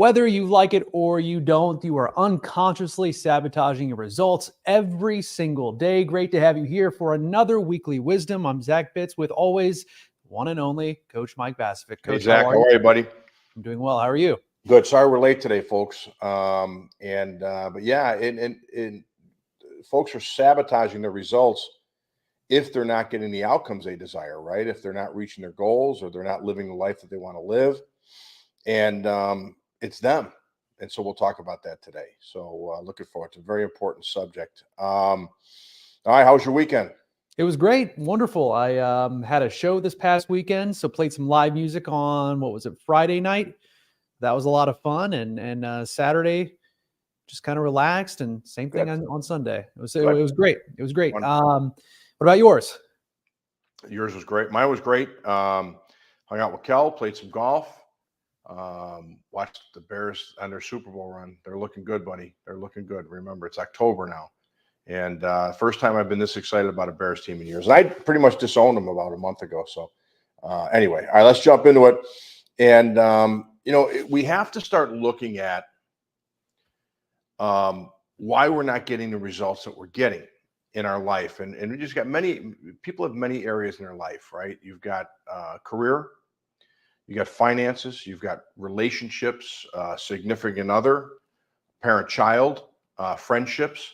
Whether you like it or you don't, you are unconsciously sabotaging your results every single day. Great to have you here for another weekly wisdom. I'm Zach Bitts with always one and only Coach Mike Basovic. Coach, hey Zach, how are you, buddy? I'm doing well. How are you? Good. Sorry we're late today, folks. But yeah, and folks are sabotaging their results if they're not getting the outcomes they desire, right? If they're not reaching their goals or they're not living the life that they want to live. And it's them. And so we'll talk about that today. So looking forward to a very important subject. All right. How was your weekend? It was great. Wonderful. I had a show this past weekend, so played some live music on, what was it, Friday night? That was a lot of fun. And Saturday, just kind of relaxed, and same thing on Sunday. It was great. It was great. What about yours? Yours was great. Mine was great. Hung out with Kel, played some golf. Watched the Bears on their Super Bowl run. They're looking good, buddy. They're looking good. Remember, it's October now. And first time I've been this excited about a Bears team in years. And I pretty much disowned them about a month ago. So anyway, all right, let's jump into it. And, we have to start looking at why we're not getting the results that we're getting in our life. And we just got people have many areas in their life, right? You've got career, you got finances, you've got relationships, significant other, parent-child, friendships.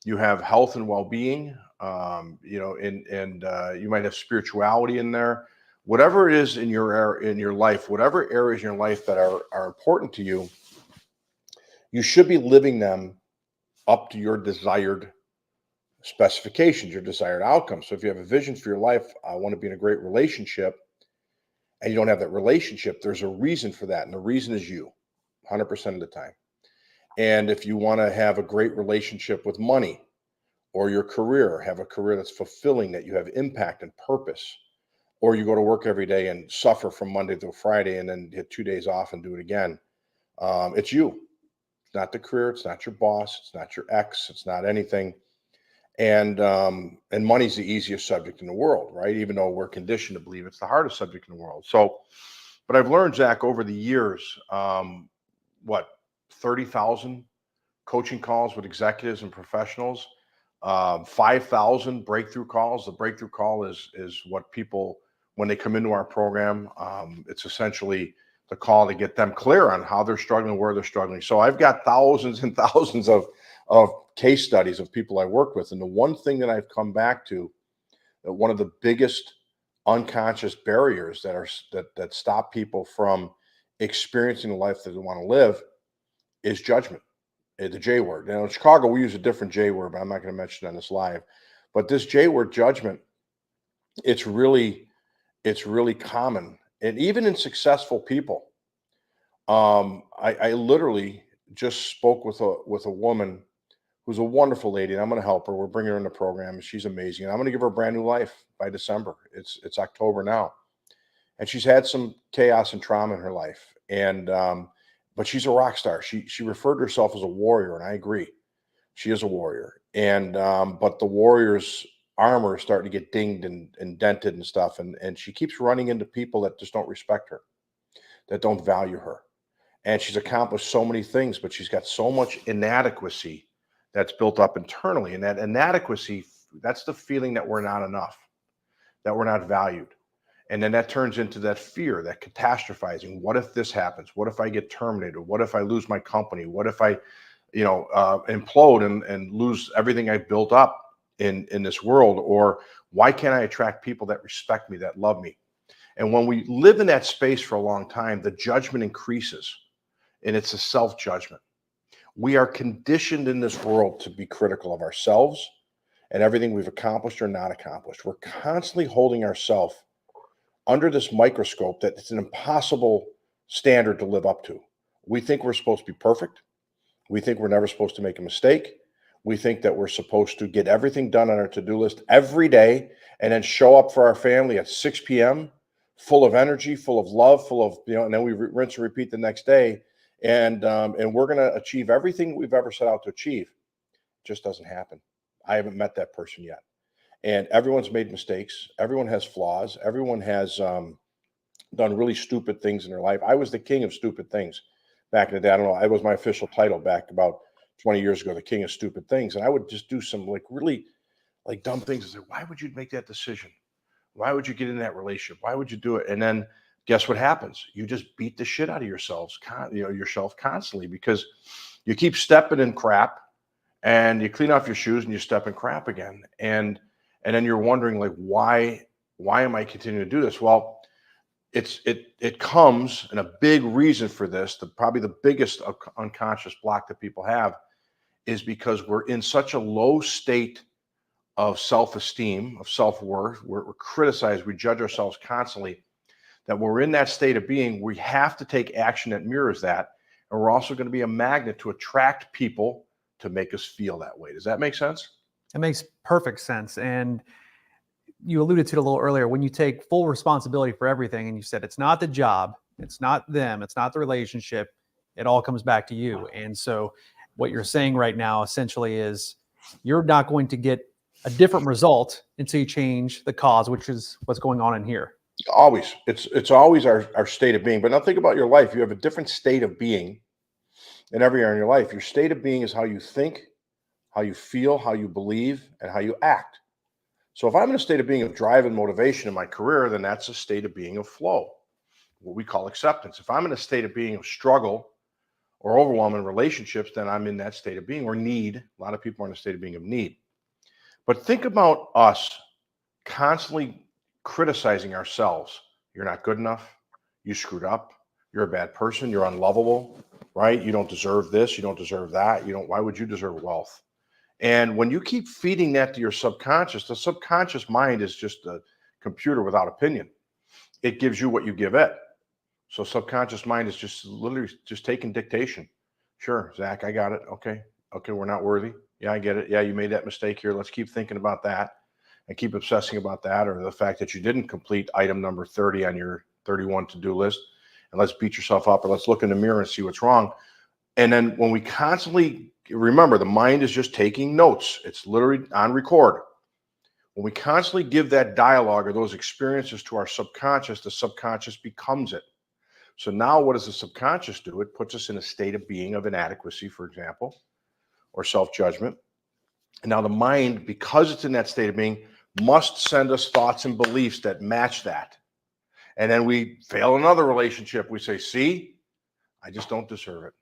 You have health and well-being, and you might have spirituality in there. Whatever it is in your life, whatever areas in your life that are important to you, you should be living them up to your desired specifications, your desired outcomes. So if you have a vision for your life, I want to be in a great relationship, and you don't have that relationship, there's a reason for that. And the reason is you, 100% of the time. And if you want to have a great relationship with money or your career, have a career that's fulfilling, that you have impact and purpose, or you go to work every day and suffer from Monday through Friday and then get 2 days off and do it again, it's you. It's not the career. It's not your boss. It's not your ex. It's not anything. And money's the easiest subject in the world, right? Even though we're conditioned to believe it's the hardest subject in the world. So, but I've learned, Zach, over the years, 30,000 coaching calls with executives and professionals, 5,000 breakthrough calls. The breakthrough call is what people, when they come into our program, it's essentially the call to get them clear on how they're struggling, where they're struggling. So I've got thousands and thousands of case studies of people I work with. And the one thing that I've come back to, that one of the biggest unconscious barriers that stop people from experiencing the life that they want to live is judgment. The J word. Now in Chicago, we use a different J word, but I'm not going to mention it on this live. But this J word, judgment, it's really common. And even in successful people, I literally just spoke with a woman who's a wonderful lady, and I'm going to help her. We're bringing her in the program. She's amazing. And I'm going to give her a brand new life by December. It's October now. And she's had some chaos and trauma in her life. And but she's a rock star. She referred to herself as a warrior, and I agree. She is a warrior. And but the warrior's armor is starting to get dinged and dented and stuff. And she keeps running into people that just don't respect her, that don't value her. And she's accomplished so many things, but she's got so much inadequacy that's built up internally. And that inadequacy, that's the feeling that we're not enough, that we're not valued. And then that turns into that fear, that catastrophizing. What if this happens? What if I get terminated? What if I lose my company? What if I, implode and lose everything I've built up in this world? Or why can't I attract people that respect me, that love me? And when we live in that space for a long time, the judgment increases, and it's a self-judgment. We are conditioned in this world to be critical of ourselves and everything we've accomplished or not accomplished. We're constantly holding ourselves under this microscope that it's an impossible standard to live up to. We think we're supposed to be perfect. We think we're never supposed to make a mistake. We think that we're supposed to get everything done on our to-do list every day and then show up for our family at 6 p.m. full of energy, full of love, full of, and then we rinse and repeat the next day. And we're going to achieve everything we've ever set out to achieve. It just doesn't happen. I haven't met that person yet. And everyone's made mistakes. Everyone has flaws. Everyone has done really stupid things in their life. I was the king of stupid things back in the day. I don't know. It was my official title back about 20 years ago, the king of stupid things. And I would just do some like really like dumb things and say, why would you make that decision? Why would you get in that relationship? Why would you do it? And then guess what happens? You just beat the shit out of yourself constantly because you keep stepping in crap and you clean off your shoes and you step in crap again. And then you're wondering like, why am I continuing to do this? Well, it comes, and a big reason for this, probably the biggest unconscious block that people have is because we're in such a low state of self-esteem, of self-worth. We're criticized, we judge ourselves constantly, that we're in that state of being, we have to take action that mirrors that. And we're also going to be a magnet to attract people to make us feel that way. Does that make sense? It makes perfect sense. And you alluded to it a little earlier, when you take full responsibility for everything and you said it's not the job, it's not them, it's not the relationship, it all comes back to you. And so what you're saying right now essentially is you're not going to get a different result until you change the cause, which is what's going on in here. Always. It's always our state of being. But now think about your life. You have a different state of being in every area in your life. Your state of being is how you think, how you feel, how you believe, and how you act. So if I'm in a state of being of drive and motivation in my career, then that's a state of being of flow, what we call acceptance. If I'm in a state of being of struggle or overwhelm in relationships, then I'm in that state of being or need. A lot of people are in a state of being of need. But think about us constantly criticizing ourselves. You're not good enough. You screwed up. You're a bad person. You're unlovable, right? You don't deserve this. You don't deserve that. Why would you deserve wealth? And when you keep feeding that to your subconscious, the subconscious mind is just a computer without opinion. It gives you what you give it. So subconscious mind is just literally just taking dictation. Sure, Zach, I got it. Okay, we're not worthy. Yeah, I get it. Yeah, you made that mistake here. Let's keep thinking about that and keep obsessing about that, or the fact that you didn't complete item number 30 on your 31 to-do list. And let's beat yourself up, or let's look in the mirror and see what's wrong. And then when we constantly remember, the mind is just taking notes. It's literally on record. When we constantly give that dialogue or those experiences to our subconscious, the subconscious becomes it. So now what does the subconscious do? It puts us in a state of being of inadequacy, for example, or self-judgment. And now the mind, because it's in that state of being, must send us thoughts and beliefs that match that. And then we fail another relationship. We say, see, I just don't deserve it.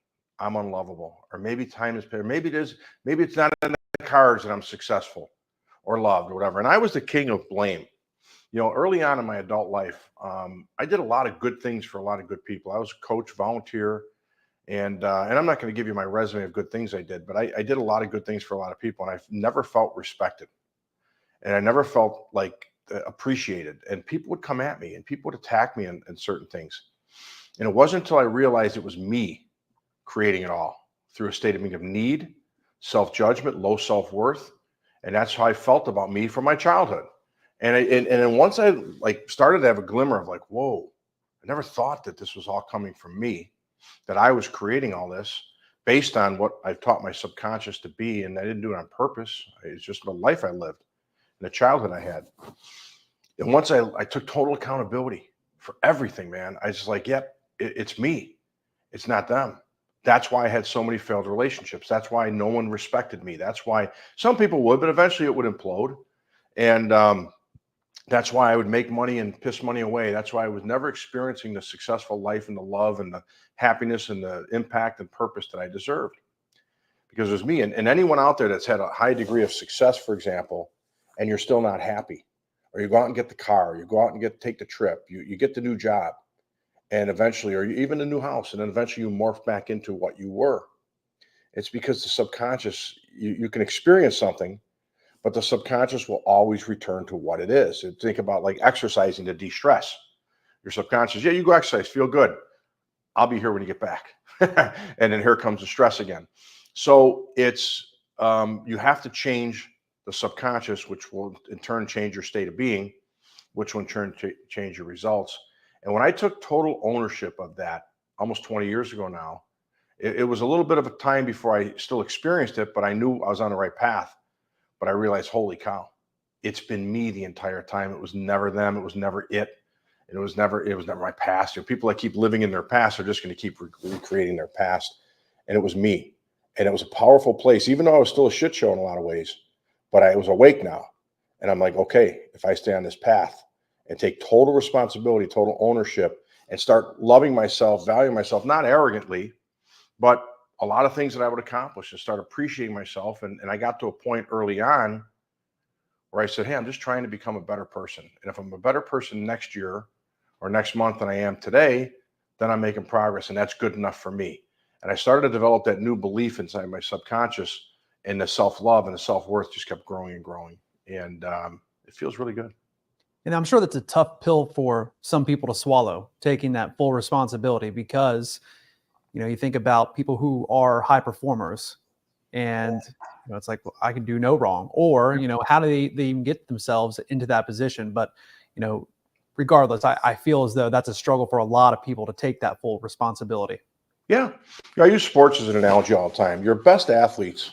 I'm unlovable. Or maybe time is paid. Maybe it's not in the cards that I'm successful or loved or whatever. And I was the king of blame. Early on in my adult life, I did a lot of good things for a lot of good people. I was a coach, volunteer, and I'm not going to give you my resume of good things I did, but I did a lot of good things for a lot of people, and I've never felt respected, and I never felt like appreciated. And people would come at me, and people would attack me in certain things. And it wasn't until I realized it was me creating it all through a state of being of need, self-judgment, low self-worth, and that's how I felt about me from my childhood. And then once I started to have a glimmer of whoa, I never thought that this was all coming from me, that I was creating all this based on what I've taught my subconscious to be, and I didn't do it on purpose. It's just the life I lived and the childhood I had. And once I took total accountability for everything, man, I was like, yep, it's me. It's not them. That's why I had so many failed relationships. That's why no one respected me. That's why some people would, but eventually it would implode. And that's why I would make money and piss money away. That's why I was never experiencing the successful life and the love and the happiness and the impact and purpose that I deserved. Because it was me. And anyone out there that's had a high degree of success, for example, and you're still not happy, or you go out and get the car, or you go out and take the trip, you get the new job, and eventually, or even a new house, and then eventually you morph back into what you were. It's because the subconscious, you can experience something, but the subconscious will always return to what it is. And think about exercising to de-stress. Your subconscious, yeah, you go exercise, feel good. I'll be here when you get back. And then here comes the stress again. So it's, you have to change the subconscious, which will in turn change your state of being, which will in turn change your results. And when I took total ownership of that almost 20 years ago now, it was a little bit of a time before I still experienced it, but I knew I was on the right path. But I realized, holy cow, it's been me the entire time. It was never them. It was never it. And it was never my past. People that keep living in their past are just going to keep recreating their past. And it was me. And it was a powerful place, even though I was still a shit show in a lot of ways. But I was awake now. And I'm like, okay, if I stay on this path and take total responsibility, total ownership, and start loving myself, valuing myself, not arrogantly, but a lot of things that I would accomplish, and start appreciating myself. And I got to a point early on where I said, hey, I'm just trying to become a better person. And if I'm a better person next year or next month than I am today, then I'm making progress. And that's good enough for me. And I started to develop that new belief inside my subconscious, and the self-love and the self-worth just kept growing and growing. And it feels really good. And I'm sure that's a tough pill for some people to swallow, taking that full responsibility, because, you think about people who are high performers, and it's like, well, I can do no wrong, or how do they even get themselves into that position? But regardless, I feel as though that's a struggle for a lot of people to take that full responsibility. Yeah. I use sports as an analogy all the time. Your best athletes,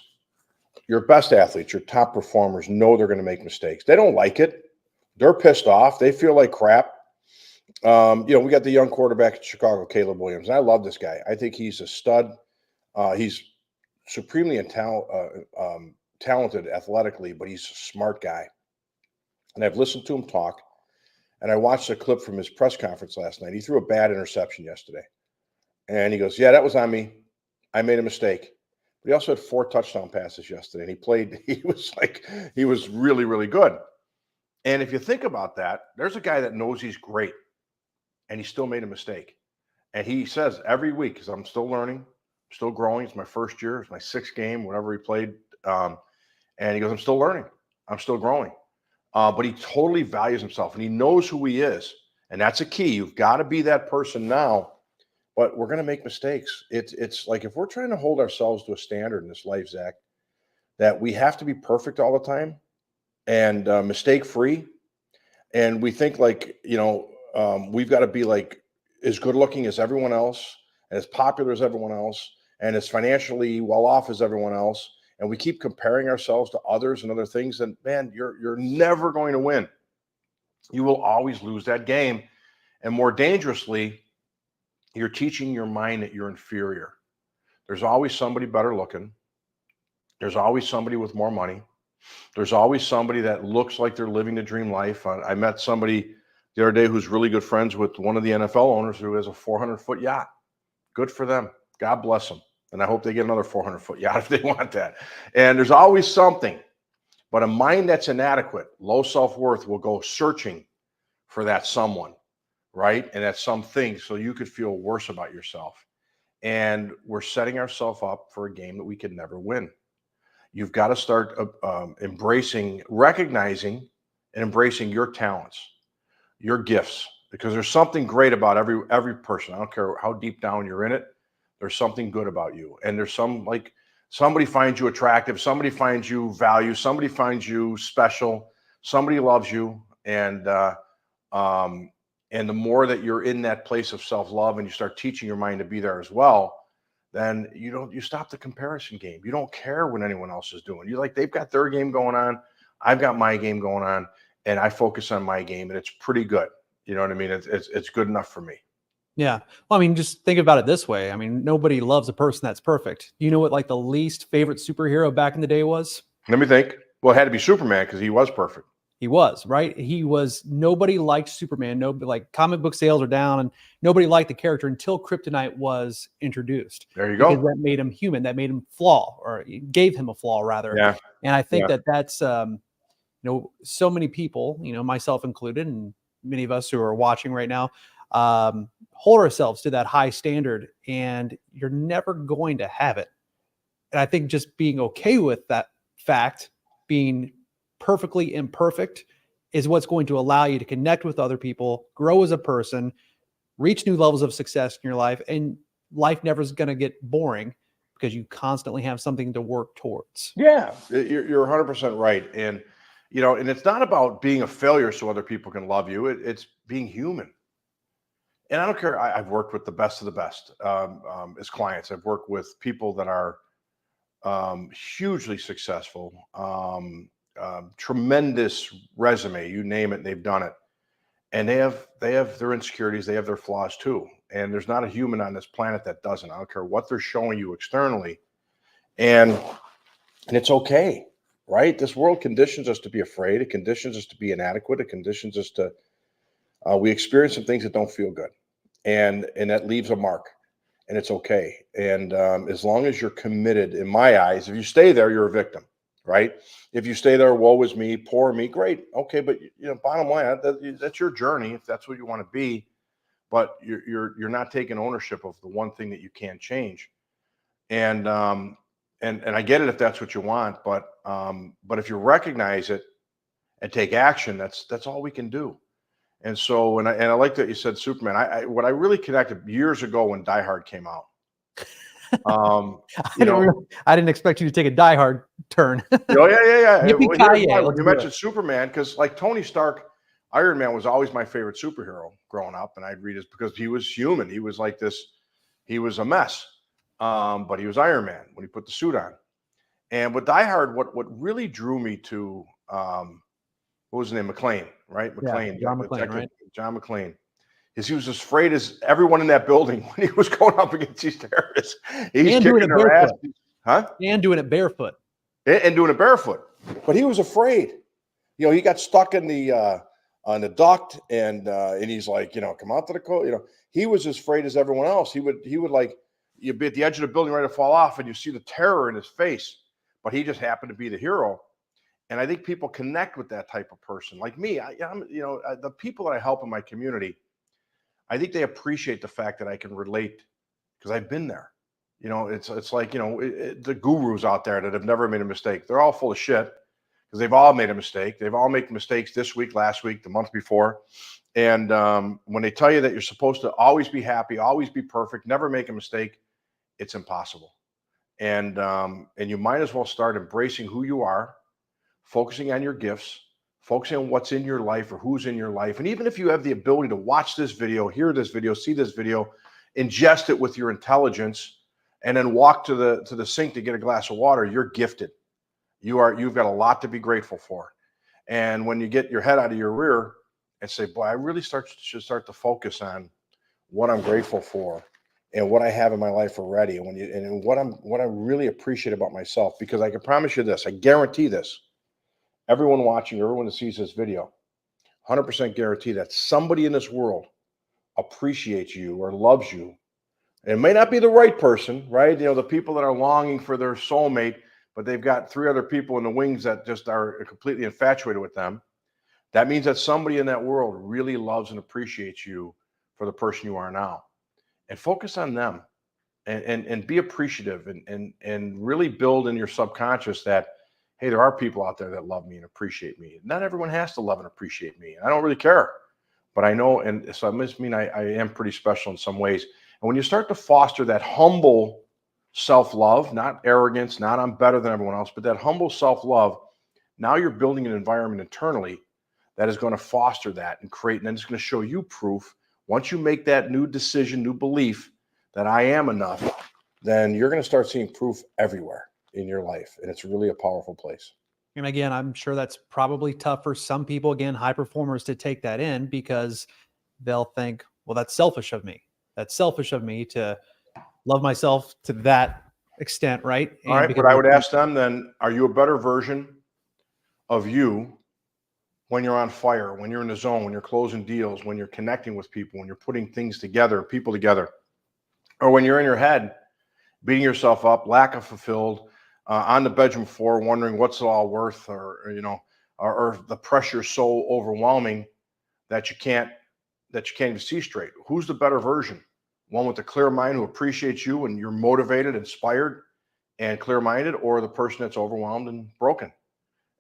your top performers know they're going to make mistakes. They don't like it. They're pissed off. They feel like crap. We got the young quarterback at Chicago, Caleb Williams. And I love this guy. I think he's a stud. He's supremely talented athletically, but he's a smart guy. And I've listened to him talk, and I watched a clip from his press conference last night. He threw a bad interception yesterday. And he goes, yeah, that was on me. I made a mistake. But he also had 4 touchdown passes yesterday. And he was really, really good. And if you think about that, there's a guy that knows he's great, and he still made a mistake. And he says every week, because I'm still learning, still growing. It's my first year. It's my 6th game, whatever he played. And he goes, I'm still learning. I'm still growing. But he totally values himself, and he knows who he is. And that's a key. You've got to be that person now. But we're going to make mistakes. It's like, if we're trying to hold ourselves to a standard in this life, Zach, that we have to be perfect all the time and mistake-free. And we think like, we've got to be like as good looking as everyone else, and as popular as everyone else, and as financially well off as everyone else. And we keep comparing ourselves to others and other things. And man, you're never going to win. You will always lose that game. And more dangerously, you're teaching your mind that you're inferior. There's always somebody better looking. There's always somebody with more money. There's always somebody that looks like they're living the dream life. I met somebody the other day who's really good friends with one of the NFL owners who has a 400-foot yacht. Good for them. God bless them. And I hope they get another 400-foot yacht if they want that. And there's always something. But a mind that's inadequate, low self-worth, will go searching for that someone, right? And that something, so you could feel worse about yourself. And we're setting ourselves up for a game that we could never win. You've got to start recognizing and embracing your talents, your gifts, because there's something great about every person. I don't care how deep down you're in it. There's something good about you. And there's somebody finds you attractive, somebody finds you value, somebody finds you special, somebody loves you. And the more that you're in that place of self-love, and you start teaching your mind to be there as well, then you stop the comparison game. You don't care what anyone else is doing. You're like, they've got their game going on, I've got my game going on, and I focus on my game, and it's pretty good. You know what I mean? It's good enough for me. Yeah. Well, I mean, just think about it this way. I mean, nobody loves a person that's perfect. Do you know what like the least favorite superhero back in the day was? Let me think. Well, it had to be Superman, because he was perfect. He was, right? Nobody liked Superman. Nobody, like, comic book sales are down, and nobody liked the character until Kryptonite was introduced. There you Because go. that made him human. That made him flaw, or gave him a flaw rather. Yeah. And I think Yeah. that's so many people, myself included, and many of us who are watching right now, hold ourselves to that high standard, and you're never going to have it. And I think just being okay with that fact, being perfectly imperfect, is what's going to allow you to connect with other people, grow as a person, reach new levels of success in your life. And life never is going to get boring, because you constantly have something to work towards. Yeah, you're 100% right. And, and it's not about being a failure so other people can love you. It's being human. And I don't care. I've worked with the best of the best as clients. I've worked with people that are hugely successful, tremendous resume, you name it, they've done it. and they have their insecurities, they have their flaws too. And there's not a human on this planet that doesn't. I don't care what they're showing you externally. And it's okay, right? This world conditions us to be afraid. It conditions us to be inadequate. It conditions us to we experience some things that don't feel good, and that leaves a mark, and it's okay. And as long as you're committed, in my eyes, if you stay there, you're a victim, right? If you stay there, woe is me, poor me, great, okay. But bottom line, that's your journey if that's what you want to be. But you're not taking ownership of the one thing that you can't change. And and I get it if that's what you want, but if you recognize it and take action, that's all we can do. And so, and I like that you said Superman. What I really connected years ago when Die Hard came out. I didn't expect you to take a Die Hard turn. Oh yeah. Yippee-ki-yay, You mentioned Superman because, like, Tony Stark, Iron Man was always my favorite superhero growing up, and I'd read his because he was human. He was like this. He was a mess, but he was Iron Man when he put the suit on. And with Die Hard, what really drew me to what was his name? McClane, right? McClane, John McClane, right? John McClane. Is he was as afraid as everyone in that building when he was going up against these terrorists. He's and kicking their ass, huh? And doing it barefoot. And doing it barefoot. But he was afraid. He got stuck in the on the duct, and he's like, come out to the coast. He was as afraid as everyone else. He would like, you'd be at the edge of the building ready to fall off, and you see the terror in his face. But he just happened to be the hero. And I think people connect with that type of person. Like me, I'm the people that I help in my community, I think they appreciate the fact that I can relate because I've been there. It's like, the gurus out there that have never made a mistake. They're all full of shit because they've all made a mistake. They've all made mistakes this week, last week, the month before. And when they tell you that you're supposed to always be happy, always be perfect, never make a mistake, it's impossible. And you might as well start embracing who you are, focusing on your gifts, focusing on what's in your life or who's in your life. And even if you have the ability to watch this video, hear this video, see this video, ingest it with your intelligence, and then walk to the sink to get a glass of water, you're gifted. You've got a lot to be grateful for. And when you get your head out of your rear and say, boy, I really should start to focus on what I'm grateful for and what I have in my life already, and what I really appreciate about myself, because I can promise you this, I guarantee this. Everyone watching, everyone that sees this video, 100% guarantee that somebody in this world appreciates you or loves you. And it may not be the right person, right? The people that are longing for their soulmate, but they've got 3 other people in the wings that just are completely infatuated with them. That means that somebody in that world really loves and appreciates you for the person you are now. And focus on them and be appreciative and really build in your subconscious that, hey, there are people out there that love me and appreciate me. Not everyone has to love and appreciate me. And I don't really care, but I know, and so it must mean I am pretty special in some ways. And when you start to foster that humble self-love, not arrogance, not I'm better than everyone else, but that humble self-love, now you're building an environment internally that is going to foster that and create, and then it's going to show you proof. Once you make that new decision, new belief that I am enough, then you're going to start seeing proof everywhere in your life. And it's really a powerful place. And again, I'm sure that's probably tough for some people, again, high performers, to take that in because they'll think, well, that's selfish of me. That's selfish of me to love myself to that extent, right? All right, but I would ask them then, are you a better version of you when you're on fire, when you're in the zone, when you're closing deals, when you're connecting with people, when you're putting things together, people together, or when you're in your head, beating yourself up, lack of fulfilled, on the bedroom floor, wondering what's it all worth, or the pressure so overwhelming that you can't even see straight. Who's the better version? One with a clear mind who appreciates you and you're motivated, inspired, and clear-minded, or the person that's overwhelmed and broken?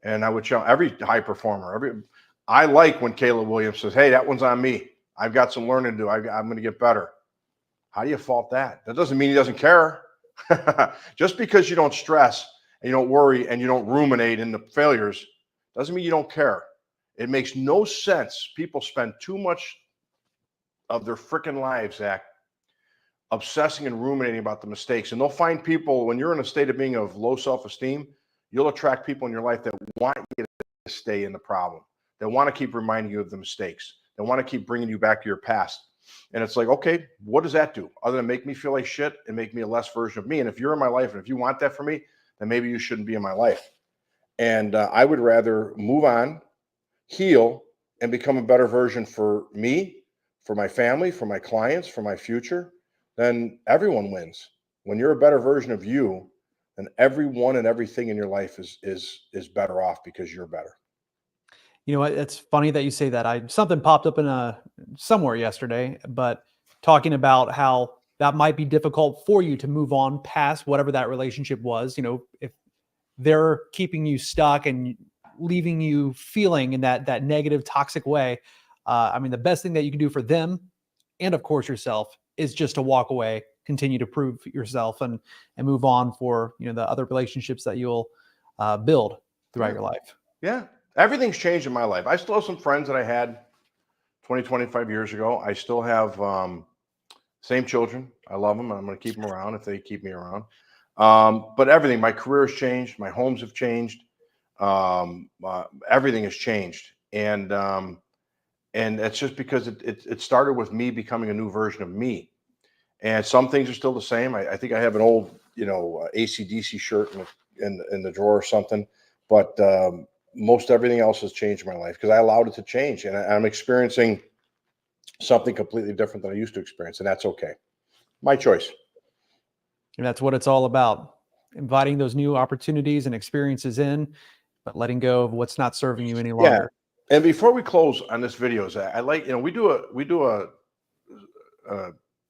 And I would tell every high performer, I like when Caleb Williams says, hey, that one's on me. I've got some learning to do. I'm going to get better. How do you fault that? That doesn't mean he doesn't care. Just because you don't stress and you don't worry and you don't ruminate in the failures doesn't mean you don't care. It makes no sense. People spend too much of their freaking lives, Zach, obsessing and ruminating about the mistakes. And they'll find people, when you're in a state of being of low self-esteem, you'll attract people in your life that want you to stay in the problem. They want to keep reminding you of the mistakes. They want to keep bringing you back to your past. And it's like, okay, what does that do other than make me feel like shit and make me a less version of me? And if you're in my life and if you want that for me, then maybe you shouldn't be in my life. And I would rather move on, heal, and become a better version for me, for my family, for my clients, for my future. Then everyone wins. When you're a better version of you, then everyone and everything in your life is better off because you're better. You know what? It's funny that you say that. Something popped up in somewhere yesterday, but talking about how that might be difficult for you to move on past whatever that relationship was. You know, if they're keeping you stuck and leaving you feeling in that negative, toxic way. I mean, the best thing that you can do for them, and of course yourself, is just to walk away, continue to prove yourself, and move on for the other relationships that you'll build throughout Yeah. your life. Yeah. Everything's changed in my life. I still have some friends that I had 20, 25 years ago. I still have same children. I love them. I'm going to keep them around if they keep me around. But everything, my career has changed. My homes have changed. Everything has changed. And it's just because it started with me becoming a new version of me. And some things are still the same. I think I have an old, AC/DC shirt in the drawer or something. But most everything else has changed in my life because I allowed it to change. And I'm experiencing something completely different than I used to experience. And that's okay. My choice. And that's what it's all about. Inviting those new opportunities and experiences in, but letting go of what's not serving you any Yeah. longer. And before we close on this video, Zach, I like, we do a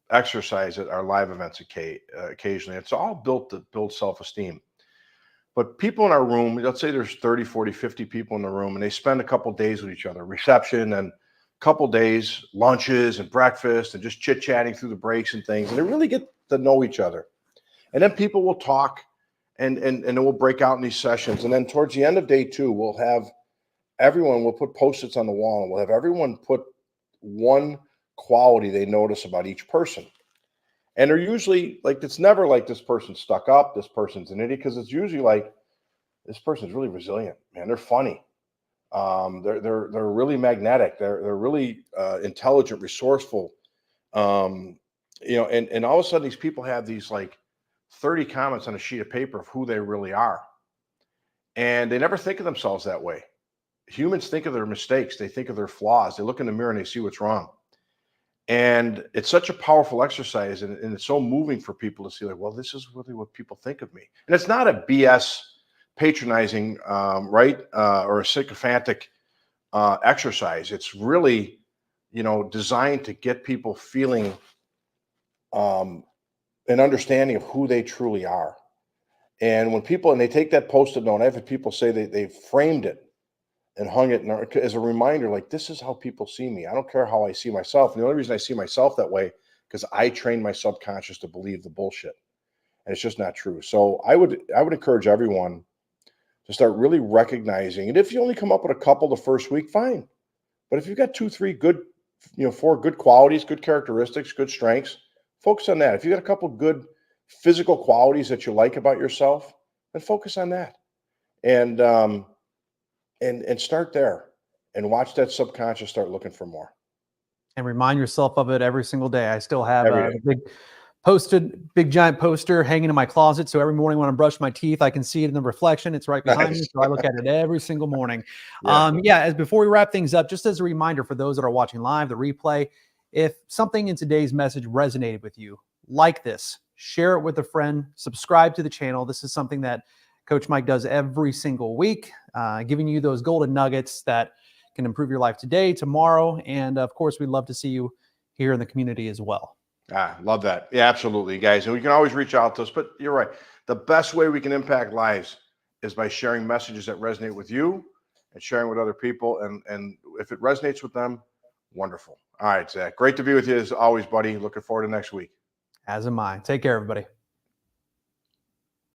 exercise at our live events occasionally. It's all built to build self-esteem. But people in our room, let's say there's 30, 40, 50 people in the room, and they spend a couple days with each other, reception and a couple days, lunches and breakfast, and just chit-chatting through the breaks and things. And they really get to know each other. And then people will talk and then we'll break out in these sessions. And then towards the end of day 2, we'll put Post-its on the wall, and we'll have everyone put one quality they notice about each person. And they're usually like, it's never like this person's stuck up, this person's an idiot, because it's usually like, this person's really resilient, man. They're funny. They're really magnetic. They're really intelligent, resourceful. And all of a sudden these people have these like 30 comments on a sheet of paper of who they really are. And they never think of themselves that way. Humans think of their mistakes. They think of their flaws. They look in the mirror and they see what's wrong. And it's such a powerful exercise, and it's so moving for people to see, like, well, this is really what people think of me. And it's not a BS patronizing, right, or a sycophantic exercise. It's really, designed to get people feeling an understanding of who they truly are. And when they take that Post-it note, I've had people say they framed it and hung it as a reminder, like, this is how people see me. I don't care how I see myself. And the only reason I see myself that way, because I trained my subconscious to believe the bullshit. And it's just not true. So I would encourage everyone to start really recognizing. And if you only come up with a couple the first week, fine. But if you've got 2, 3 good, 4 good qualities, good characteristics, good strengths, focus on that. If you've got a couple good physical qualities that you like about yourself, then focus on that. And start there and watch that subconscious start looking for more. And remind yourself of it every single day. I still have Every day. big giant poster hanging in my closet. So every morning when I brush my teeth, I can see it in the reflection. It's right behind me. So I look at it every single morning. Yeah. As before we wrap things up, just as a reminder for those that are watching live, the replay, if something in today's message resonated with you, like this, share it with a friend, subscribe to the channel. This is something that Coach Mike does every single week, giving you those golden nuggets that can improve your life today, tomorrow, and of course, we'd love to see you here in the community as well. Love that. Yeah, absolutely, guys. And we can always reach out to us, but you're right. The best way we can impact lives is by sharing messages that resonate with you and sharing with other people. And if it resonates with them, wonderful. All right, Zach. Great to be with you as always, buddy. Looking forward to next week. As am I. Take care, everybody.